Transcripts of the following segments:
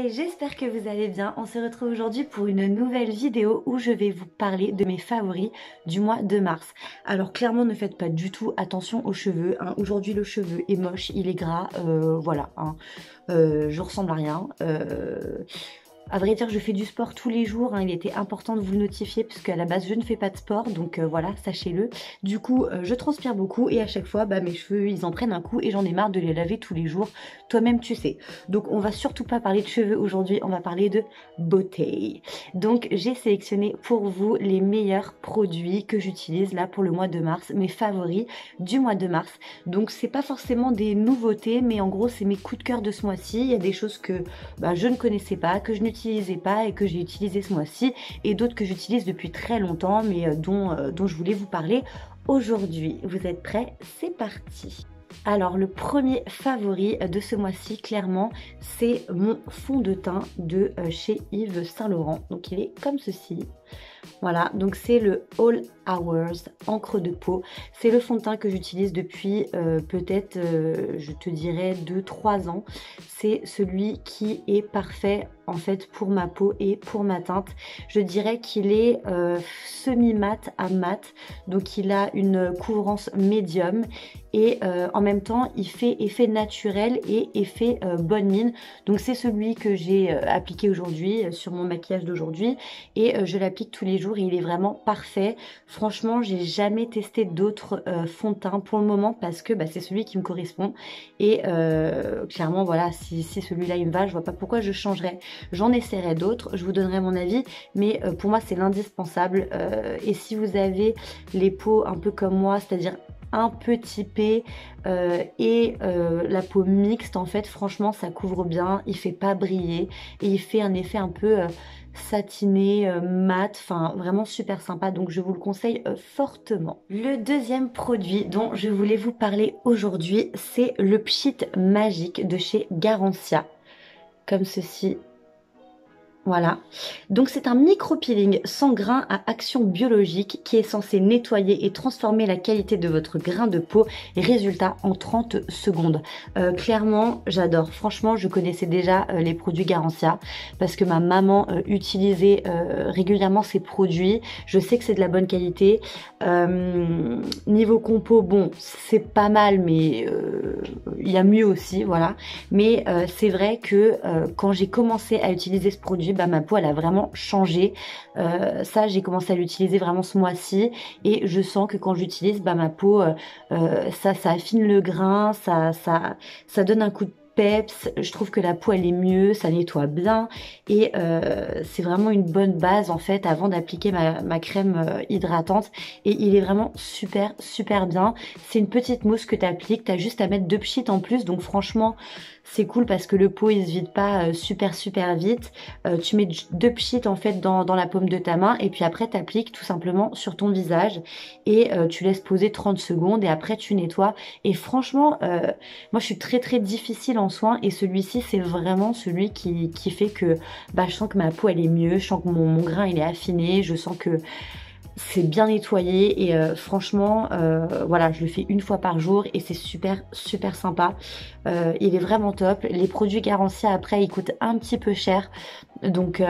Hey, j'espère que vous allez bien. On se retrouve aujourd'hui pour une nouvelle vidéo où je vais vous parler de mes favoris du mois de mars. Alors clairement, ne faites pas du tout attention aux cheveux, hein. Aujourd'hui, le cheveu est moche, il est gras, voilà, hein. Je ressemble à rien. À vrai dire, je fais du sport tous les jours, hein. Il était important de vous le notifier parce qu'à la base, je ne fais pas de sport, donc voilà, sachez-le. Du coup, je transpire beaucoup et à chaque fois, mes cheveux, ils en prennent un coup et j'en ai marre de les laver tous les jours. Toi-même, tu sais. Donc, on va surtout pas parler de cheveux aujourd'hui, on va parler de beauté. Donc, j'ai sélectionné pour vous les meilleurs produits que j'utilise là pour le mois de mars, mes favoris du mois de mars. Donc, c'est pas forcément des nouveautés, mais en gros, c'est mes coups de cœur de ce mois-ci. Il y a des choses que je ne connaissais pas, que je n'utilisais pas et que j'ai utilisé ce mois-ci, et d'autres que j'utilise depuis très longtemps, mais dont je voulais vous parler aujourd'hui. Vous êtes prêts? C'est parti! Alors le premier favori de ce mois-ci, clairement, c'est mon fond de teint de chez Yves Saint Laurent. Donc il est comme ceci. Voilà, donc c'est le All Hours encre de peau. C'est le fond de teint que j'utilise depuis peut-être, je te dirais, 2-3 ans. C'est celui qui est parfait en fait pour ma peau et pour ma teinte. Je dirais qu'il est semi-mat à mat, donc il a une couvrance médium et en même temps il fait effet naturel et effet bonne mine. Donc c'est celui que j'ai appliqué aujourd'hui sur mon maquillage d'aujourd'hui et je l'applique tous les jours et il est vraiment parfait. Franchement, j'ai jamais testé d'autres fonds de teint pour le moment parce que c'est celui qui me correspond et clairement voilà, si celui-là il me va, je vois pas pourquoi je changerais. J'en essaierai d'autres, je vous donnerai mon avis, mais pour moi c'est l'indispensable. Et si vous avez les peaux un peu comme moi, c'est-à-dire un peu typé et la peau mixte, en fait franchement ça couvre bien, il fait pas briller et il fait un effet un peu satiné, mat, enfin vraiment super sympa, donc je vous le conseille fortement. Le deuxième produit dont je voulais vous parler aujourd'hui, c'est le Pchit Magique de chez Garancia, comme ceci. Voilà, donc c'est un micro-peeling sans grain à action biologique qui est censé nettoyer et transformer la qualité de votre grain de peau. Résultat en 30 secondes. Clairement, j'adore. Franchement, je connaissais déjà les produits Garancia parce que ma maman utilisait régulièrement ces produits. Je sais que c'est de la bonne qualité. Niveau compo, bon, c'est pas mal, mais il y a mieux aussi, voilà. Mais c'est vrai que quand j'ai commencé à utiliser ce produit, ma peau elle a vraiment changé. Ça j'ai commencé à l'utiliser vraiment ce mois-ci et je sens que quand j'utilise ma peau ça affine le grain, ça donne un coup de peps. Je trouve que la peau elle est mieux, ça nettoie bien et c'est vraiment une bonne base en fait avant d'appliquer ma crème hydratante et il est vraiment super bien. C'est une petite mousse que tu appliques, tu as juste à mettre 2 pchits en plus, donc franchement c'est cool parce que le pot il se vide pas super vite. Tu mets 2 pchits en fait dans la paume de ta main et puis après tu appliques tout simplement sur ton visage et tu laisses poser 30 secondes et après tu nettoies. Et franchement moi je suis très difficile en soins et celui-ci c'est vraiment celui qui fait que je sens que ma peau elle est mieux, je sens que mon grain il est affiné, je sens que c'est bien nettoyé et franchement voilà, je le fais une fois par jour et c'est super sympa. Il est vraiment top. Les produits Garancia après ils coûtent un petit peu cher, donc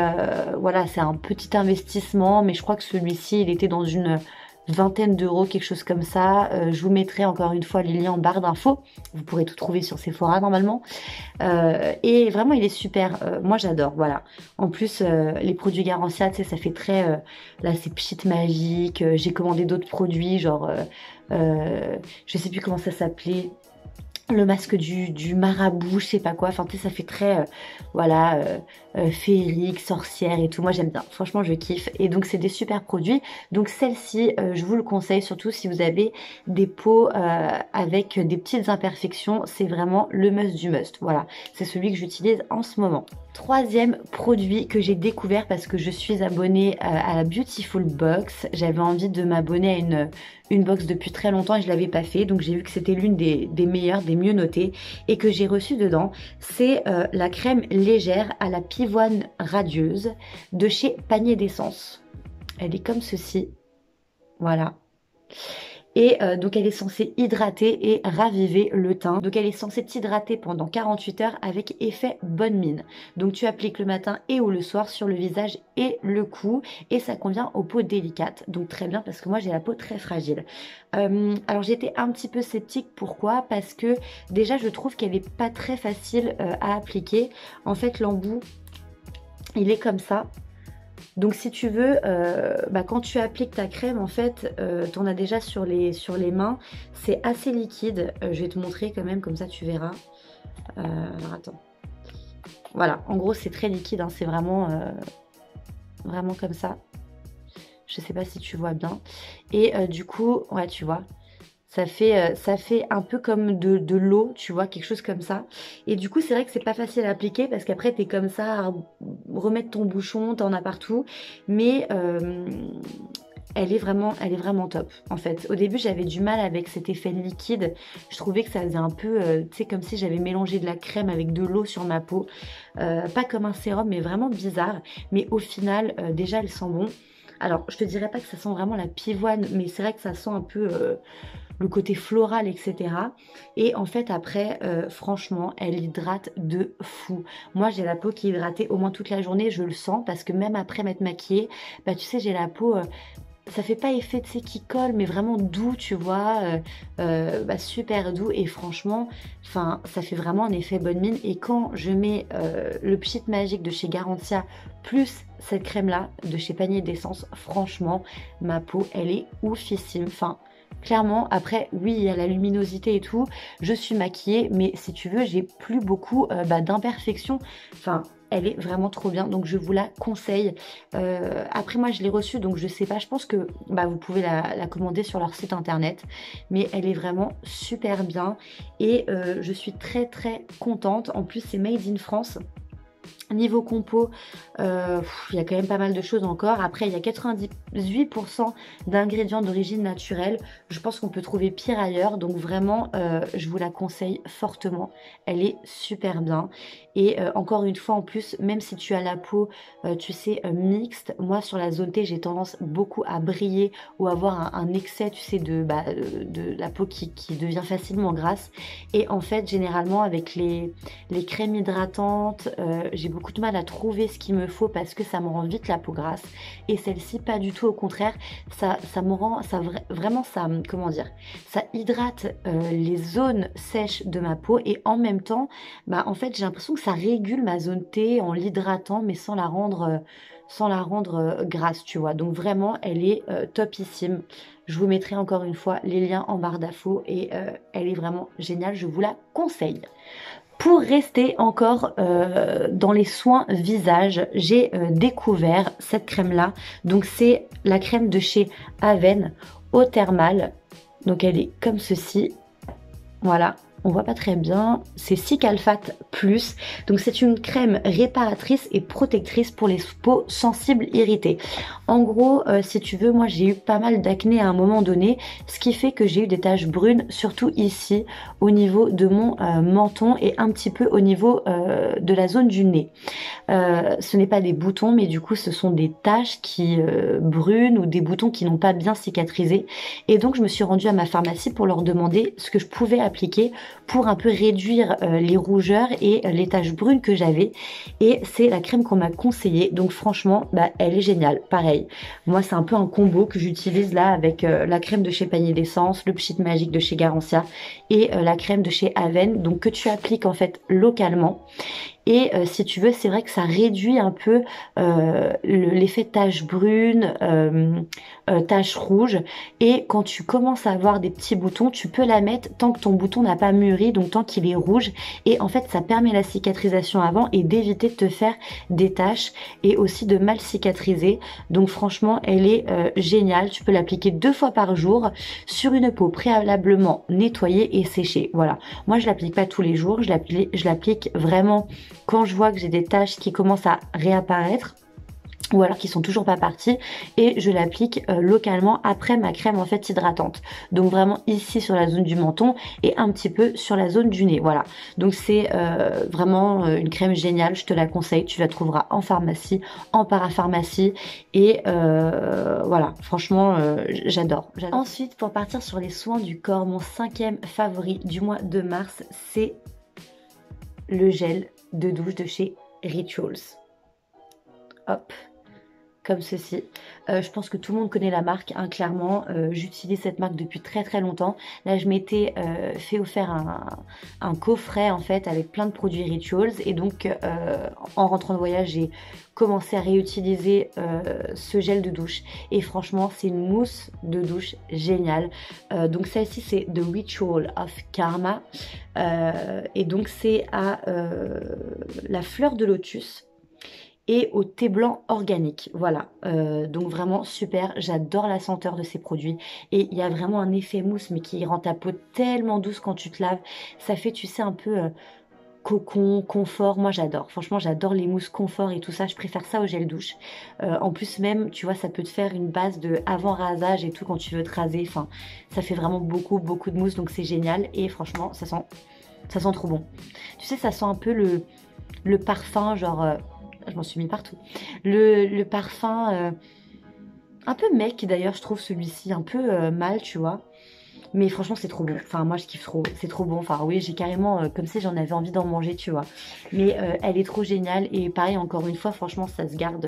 voilà, c'est un petit investissement, mais je crois que celui-ci il était dans une vingtaine d'euros, quelque chose comme ça. Je vous mettrai encore une fois les liens en barre d'infos, vous pourrez tout trouver sur Sephora normalement. Et vraiment il est super, moi j'adore, voilà. En plus les produits Garancia, tu sais, ça fait très là c'est Pchit Magique. J'ai commandé d'autres produits genre je sais plus comment ça s'appelait, le masque du marabout, je sais pas quoi, enfin tu sais ça fait très voilà féerique, sorcière et tout. Moi j'aime bien, franchement je kiffe et donc c'est des super produits. Donc celle-ci je vous le conseille surtout si vous avez des peaux avec des petites imperfections, c'est vraiment le must du must. Voilà, c'est celui que j'utilise en ce moment. Troisième produit que j'ai découvert parce que je suis abonnée à la Beautiful Box. J'avais envie de m'abonner à une box depuis très longtemps et je l'avais pas fait, donc j'ai vu que c'était l'une des meilleures, des mieux notées et que j'ai reçu dedans. C'est la crème légère à la pivoine radieuse de chez Panier d'Essence. Elle est comme ceci, voilà. Et donc elle est censée hydrater et raviver le teint. Donc elle est censée t'hydrater pendant 48 heures avec effet bonne mine. Donc tu appliques le matin et ou le soir sur le visage et le cou. Et ça convient aux peaux délicates. Donc très bien parce que moi j'ai la peau très fragile. Alors j'étais un petit peu sceptique. Pourquoi? Parce que déjà je trouve qu'elle n'est pas très facile à appliquer. En fait l'embout, il est comme ça. Donc si tu veux, quand tu appliques ta crème, en fait, tu en as déjà sur les mains. C'est assez liquide. Je vais te montrer quand même, comme ça tu verras. Alors attends. Voilà, en gros c'est très liquide, hein, c'est vraiment, vraiment comme ça. Je sais pas si tu vois bien. Et du coup, ouais tu vois. Ça fait un peu comme de l'eau, tu vois, quelque chose comme ça. Et du coup, c'est vrai que c'est pas facile à appliquer parce qu'après, t'es comme ça à remettre ton bouchon, t'en as partout. Mais elle est vraiment top, en fait. Au début, j'avais du mal avec cet effet liquide. Je trouvais que ça faisait un peu, tu sais, comme si j'avais mélangé de la crème avec de l'eau sur ma peau. Pas comme un sérum, mais vraiment bizarre. Mais au final, déjà, elle sent bon. Alors, je te dirais pas que ça sent vraiment la pivoine, mais c'est vrai que ça sent un peu le côté floral, etc. Et en fait, après, franchement, elle hydrate de fou. Moi, j'ai la peau qui est hydratée au moins toute la journée, je le sens, parce que même après m'être maquillée, bah tu sais, j'ai la peau... ça fait pas effet, tu sais, qui colle, mais vraiment doux, tu vois, super doux. Et franchement, enfin, ça fait vraiment un effet bonne mine. Et quand je mets le Pchit Magique de chez Garantia plus cette crème-là de chez Panier d'Essence, franchement, ma peau, elle est oufissime. Enfin, clairement, après, oui, il y a la luminosité et tout. Je suis maquillée, mais si tu veux, j'ai plus beaucoup d'imperfections. Enfin, elle est vraiment trop bien, donc je vous la conseille. Après, moi, je l'ai reçue, donc je sais pas. Je pense que vous pouvez la commander sur leur site internet. Mais elle est vraiment super bien. Et je suis très, très contente. En plus, c'est made in France. Niveau compo, il y a quand même pas mal de choses encore. Après, il y a 98% d'ingrédients d'origine naturelle. Je pense qu'on peut trouver pire ailleurs. Donc vraiment, je vous la conseille fortement. Elle est super bien. Et encore une fois, en plus, même si tu as la peau, tu sais, mixte, moi, sur la zone T, j'ai tendance beaucoup à briller ou avoir un excès, tu sais, de la peau qui devient facilement grasse. Et en fait, généralement, avec les crèmes hydratantes, j'ai beaucoup de mal à trouver ce qu'il me faut parce que ça me rend vite la peau grasse. Et celle-ci, pas du tout, au contraire, ça me rend, vraiment, comment dire, ça hydrate les zones sèches de ma peau et en même temps, en fait, j'ai l'impression que ça régule ma zone T en l'hydratant, mais sans la rendre grasse, tu vois. Donc vraiment, elle est topissime. Je vous mettrai encore une fois les liens en barre d'infos et elle est vraiment géniale, je vous la conseille. Pour rester encore dans les soins visage, j'ai découvert cette crème-là. Donc c'est la crème de chez Aven Eau Thermale. Donc elle est comme ceci. Voilà. On voit pas très bien, c'est Cicalfate Plus. Donc c'est une crème réparatrice et protectrice pour les peaux sensibles irritées. En gros, si tu veux, moi j'ai eu pas mal d'acné à un moment donné, ce qui fait que j'ai eu des taches brunes, surtout ici, au niveau de mon menton et un petit peu au niveau de la zone du nez. Ce n'est pas des boutons, mais du coup ce sont des taches qui brûlent ou des boutons qui n'ont pas bien cicatrisé. Et donc je me suis rendue à ma pharmacie pour leur demander ce que je pouvais appliquer pour un peu réduire les rougeurs et les taches brunes que j'avais. Et c'est la crème qu'on m'a conseillée. Donc franchement, elle est géniale. Pareil, moi c'est un peu un combo que j'utilise là avec la crème de chez Panier d'Essence, le Pchit Magique de chez Garantia et la crème de chez Aven. Donc que tu appliques en fait localement. Et si tu veux, c'est vrai que ça réduit un peu l'effet tache brune, tache rouge. Et quand tu commences à avoir des petits boutons, tu peux la mettre tant que ton bouton n'a pas mûri, donc tant qu'il est rouge. Et en fait, ça permet la cicatrisation avant et d'éviter de te faire des taches et aussi de mal cicatriser. Donc franchement, elle est géniale. Tu peux l'appliquer 2 fois par jour sur une peau préalablement nettoyée et séchée. Voilà. Moi, je l'applique pas tous les jours. Je l'applique vraiment quand je vois que j'ai des taches qui commencent à réapparaître. ou alors qui sont toujours pas partis, et je l'applique localement après ma crème en fait hydratante. Donc vraiment ici sur la zone du menton et un petit peu sur la zone du nez, voilà. Donc c'est vraiment une crème géniale, je te la conseille, tu la trouveras en pharmacie, en parapharmacie, et voilà, franchement j'adore. Ensuite, pour partir sur les soins du corps, mon 5e favori du mois de mars, c'est le gel de douche de chez Rituals. Hop, comme ceci. Je pense que tout le monde connaît la marque, hein, clairement. J'utilise cette marque depuis très très longtemps. Là, je m'étais fait offert un coffret en fait avec plein de produits Rituals, et donc en rentrant de voyage, j'ai commencé à réutiliser ce gel de douche, et franchement c'est une mousse de douche géniale. Donc celle-ci c'est The Ritual of Karma, et donc c'est à la fleur de lotus et au thé blanc organique, voilà. Donc vraiment super, j'adore la senteur de ces produits, et il y a vraiment un effet mousse mais qui rend ta peau tellement douce quand tu te laves. Ça fait, tu sais, un peu cocon, confort. Moi j'adore, franchement j'adore les mousses confort et tout ça, je préfère ça au gel douche. En plus même, tu vois, ça peut te faire une base de avant rasage et tout quand tu veux te raser, enfin ça fait vraiment beaucoup de mousse, donc c'est génial, et franchement ça sent trop bon. Tu sais, ça sent un peu le parfum, genre je m'en suis mis partout. Le parfum, un peu mec d'ailleurs, je trouve celui-ci, un peu mâle, tu vois. Mais franchement, c'est trop bon. Enfin, moi, je kiffe trop. C'est trop bon. Enfin, oui, j'ai carrément, comme si j'en avais envie d'en manger, tu vois. Mais elle est trop géniale. Et pareil, encore une fois, franchement, ça se garde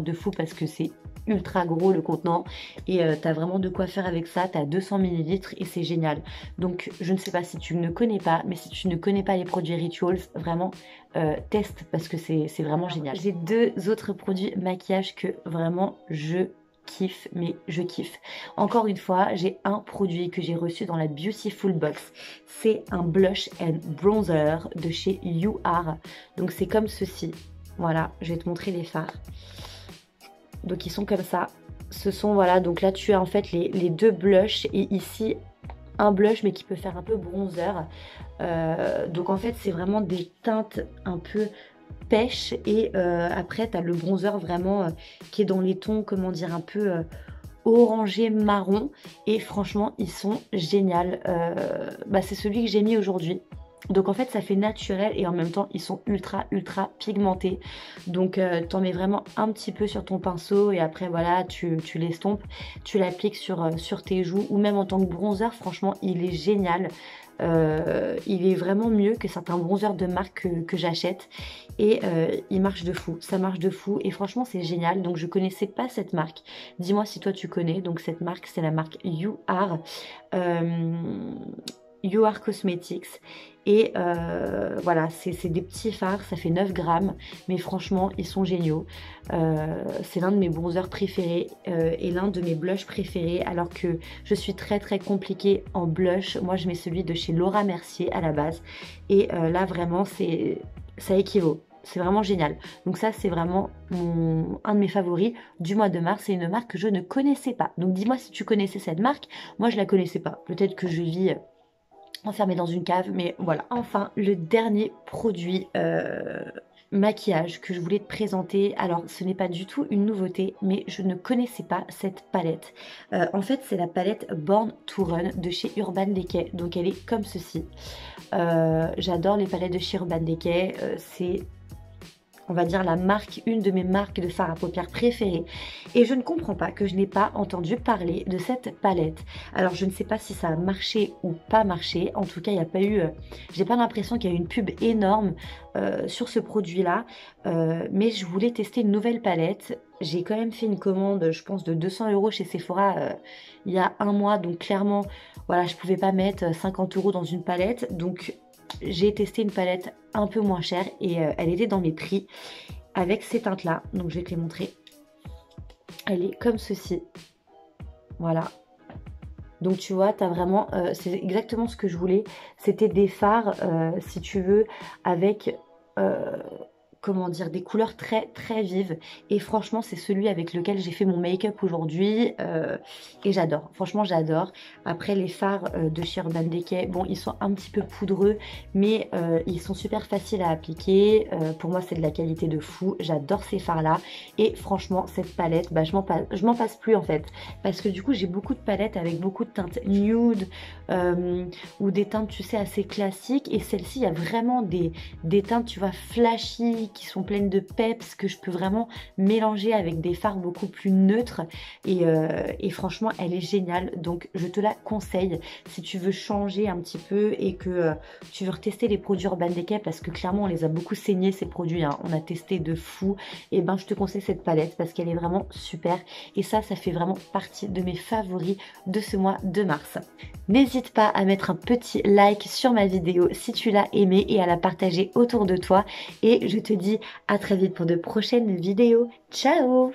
de fou parce que c'est ultra gros le contenant. Et t'as vraiment de quoi faire avec ça. T'as 200 ml et c'est génial. Donc, je ne sais pas si tu ne connais pas, mais si tu ne connais pas les produits Rituals, vraiment, teste parce que c'est vraiment génial. J'ai 2 autres produits maquillage que vraiment je kiffe, mais je kiffe. Encore une fois, j'ai un produit que j'ai reçu dans la Beautiful Box. C'est un blush and bronzer de chez You Are. Donc c'est comme ceci. Voilà, je vais te montrer les fards. Donc ils sont comme ça. Ce sont, voilà, donc là tu as en fait les 2 blushs, et ici un blush mais qui peut faire un peu bronzer. Donc en fait c'est vraiment des teintes un peu pêche, et après tu as le bronzer vraiment qui est dans les tons, comment dire, un peu orangé marron, et franchement ils sont géniaux. C'est celui que j'ai mis aujourd'hui. Donc en fait ça fait naturel, et en même temps ils sont ultra pigmentés. Donc t'en mets vraiment un petit peu sur ton pinceau, et après voilà tu l'estompes, tu l'appliques sur tes joues, ou même en tant que bronzer. Franchement il est génial. Il est vraiment mieux que certains bronzers de marque que j'achète, et il marche de fou, ça marche de fou, et franchement c'est génial. Donc je connaissais pas cette marque, dis-moi si toi tu connais. Donc cette marque, c'est la marque You Are, You Are Cosmetics, et voilà, c'est des petits fards, ça fait 9 grammes, mais franchement ils sont géniaux. C'est l'un de mes bronzers préférés, et l'un de mes blushs préférés, alors que je suis très compliquée en blush. Moi je mets celui de chez Laura Mercier à la base, et là vraiment ça équivaut. C'est vraiment génial. Donc ça c'est vraiment un de mes favoris du mois de mars. C'est une marque que je ne connaissais pas. Donc dis-moi si tu connaissais cette marque. Moi je la connaissais pas. Peut-être que je vis enfermée dans une cave, mais voilà. Enfin, le dernier produit maquillage que je voulais te présenter. Alors ce n'est pas du tout une nouveauté, mais je ne connaissais pas cette palette. En fait c'est la palette Born to Run de chez Urban Decay. Donc elle est comme ceci. J'adore les palettes de chez Urban Decay. C'est, on va dire, la marque, une de mes marques de fard à paupières préférées, et je ne comprends pas que je n'ai pas entendu parler de cette palette. Alors je ne sais pas si ça a marché ou pas marché, en tout cas il n'y a pas eu, j'ai pas l'impression qu'il y a eu une pub énorme sur ce produit là, mais je voulais tester une nouvelle palette. J'ai quand même fait une commande, je pense, de 200 € chez Sephora il y a un mois, donc clairement voilà, je pouvais pas mettre 50 € dans une palette. Donc j'ai testé une palette un peu moins chère, et elle était dans mes prix, avec ces teintes là. Donc je vais te les montrer. Elle est comme ceci, voilà. Donc tu vois, t'as vraiment, c'est exactement ce que je voulais. C'était des fards, si tu veux, avec comment dire, des couleurs très très vives. Et franchement, c'est celui avec lequel j'ai fait mon make-up aujourd'hui. Et j'adore, franchement j'adore. Après les fards de chez Urban Decay, bon ils sont un petit peu poudreux, mais ils sont super faciles à appliquer. Pour moi c'est de la qualité de fou, j'adore ces fards là. Et franchement cette palette, bah, je m'en passe plus en fait. Parce que du coup j'ai beaucoup de palettes avec beaucoup de teintes nude ou des teintes tu sais assez classiques. Et celle-ci il y a vraiment des teintes tu vois flashy qui sont pleines de peps que je peux vraiment mélanger avec des fards beaucoup plus neutres. Et franchement elle est géniale, donc je te la conseille si tu veux changer un petit peu et que tu veux retester les produits Urban Decay, parce que clairement on les a beaucoup saignés ces produits, hein. On a testé de fou. Et ben je te conseille cette palette parce qu'elle est vraiment super, et ça fait vraiment partie de mes favoris de ce mois de mars. N'hésite pas à mettre un petit like sur ma vidéo si tu l'as aimée et à la partager autour de toi, et je te dis à très vite pour de prochaines vidéos. Ciao!